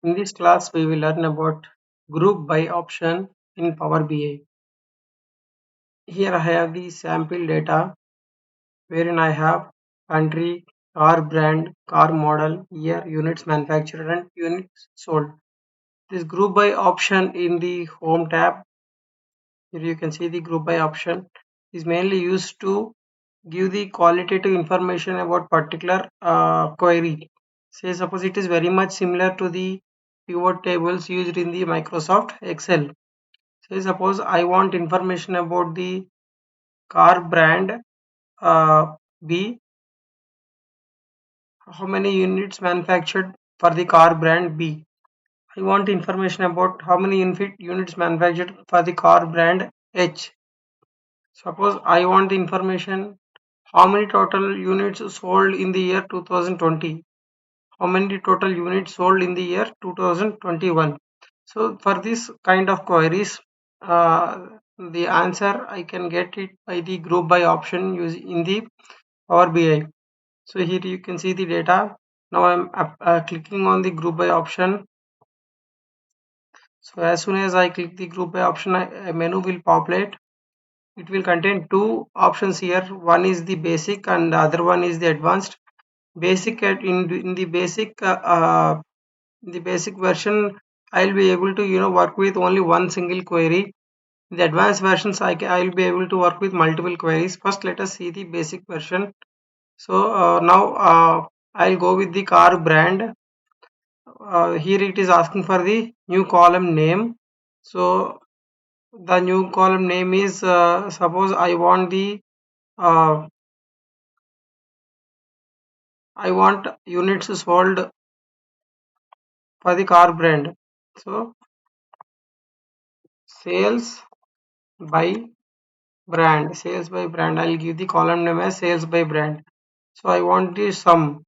In this class, we will learn about group by option in Power BI. Here I have the sample data wherein I have country, car brand, car model, year, units manufactured and units sold. This group by option in the home tab, here you can see the group by option is mainly used to give the qualitative information about particular query. Say suppose it is very much similar to the pivot tables used in the Microsoft Excel. Say suppose I want information about the car brand B, how many units manufactured for the car brand B. I want information about how many units manufactured for the car brand H. Suppose I want the information how many total units sold in the year 2020, how many total units sold in the year 2021. So for this kind of queries, the answer I can get it by the group by option using in the Power BI. So here you can see the data. Now I'm clicking on the group by option. So as soon as I click the group by option, a menu will populate. It will contain two options here. One is the basic and the other one is the advanced. Basic in the basic the basic version, I'll be able to work with only one single query. In the advanced versions, I'll be able to work with multiple queries. First, let us see the basic version. So now I'll go with the car brand. Here it is asking for the new column name. So the new column name is suppose uh, I want units sold for the car brand. So sales by sales by brand, I'll give the column name as sales by brand. So I want the sum.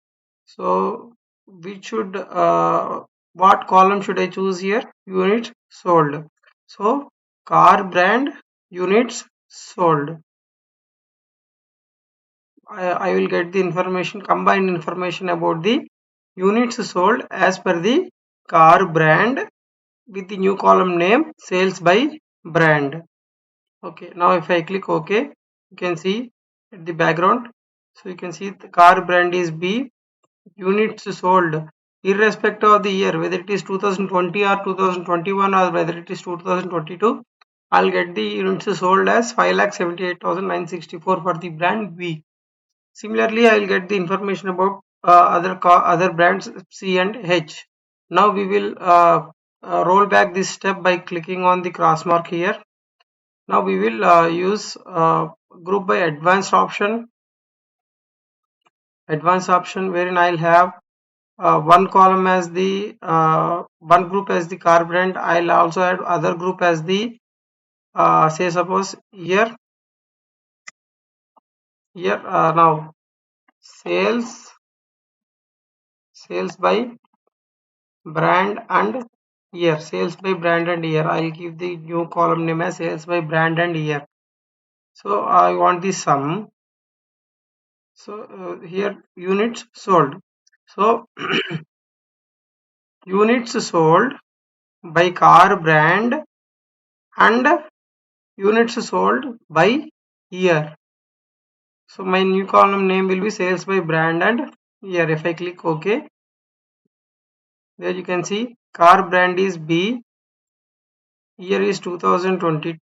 So which should what column should I choose here? Units sold. So car brand units sold. I will get the information, combined information about the units sold as per the car brand with the new column name sales by brand. Okay, now if I click OK, you can see the background. So you can see the car brand is B, units sold irrespective of the year, whether it is 2020 or 2021 or whether it is 2022. I'll get the units sold as 5,78,964 for the brand B. Similarly, I'll get the information about other brands C and H. Now we will roll back this step by clicking on the cross mark here. Now we will use group by advanced option wherein I'll have one column as the one group as the car brand. I'll also add other group as the say suppose here now sales by brand and year. Sales by brand and year, I'll give the new column name as sales by brand and year. So I want the sum. So here units sold. So units sold by car brand and units sold by year. So my new column name will be sales by brand and year. If I click OK, there you can see car brand is B, year is 2020,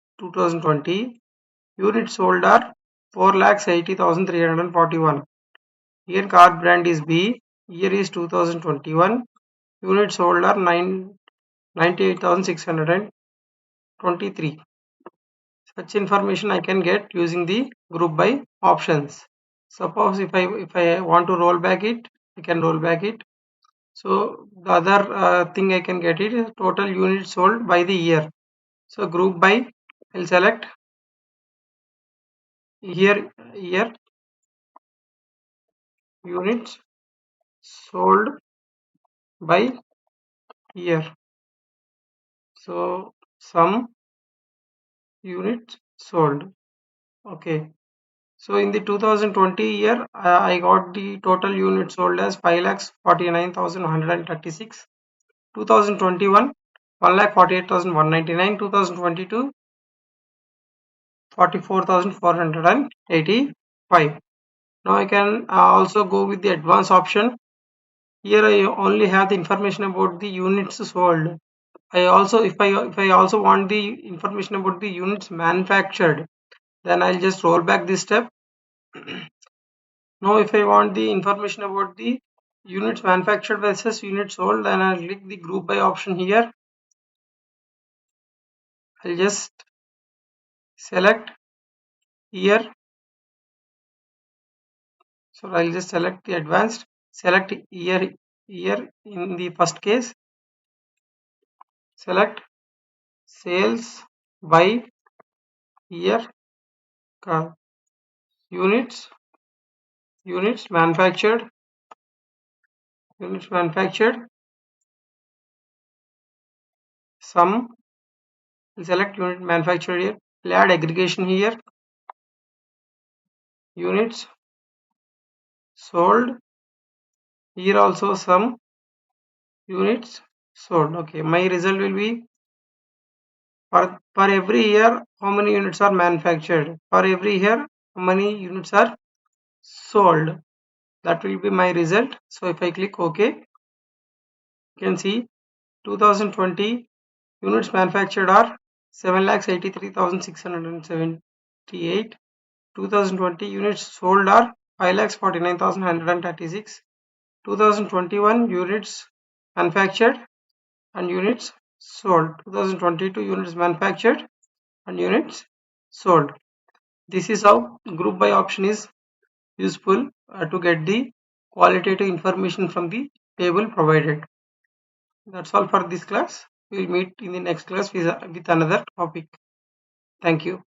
units sold are 4,80,341. Here car brand is B, year is 2021, units sold are 98,623. Such information I can get using the group by options. Suppose if I want to roll back it, I can roll back it. So the other thing I can get it is total units sold by the year. So group by, I'll select here units sold by year. So some units sold. Okay. So in the 2020 year, I got the total units sold as 5,49,136. 2021 1,48,199, 2022 44,485. Now I can also go with the advanced option. Here I only have the information about the units sold. I also if I also want the information about the units manufactured, then I'll just roll back this step. Now if I want the information about the units manufactured versus units sold, then I'll click the group by option here. I'll just select year. So I'll just select the advanced, select year in the first case, select sales by year, units manufactured, sum. We'll select unit manufactured here. We'll add aggregation here, units sold, here also sum, units sold. Okay, my result will be for every year how many units are manufactured, for every year how many units are sold. That will be my result. So if I click OK, you can see 2020 units manufactured are 7,83,678. 2020 units sold are 5,49,136. 2021 units manufactured and units sold. 2022 units manufactured and units sold. This is how group by option is useful to get the qualitative information from the table provided. That's all for this class. We'll meet in the next class with another topic. Thank you.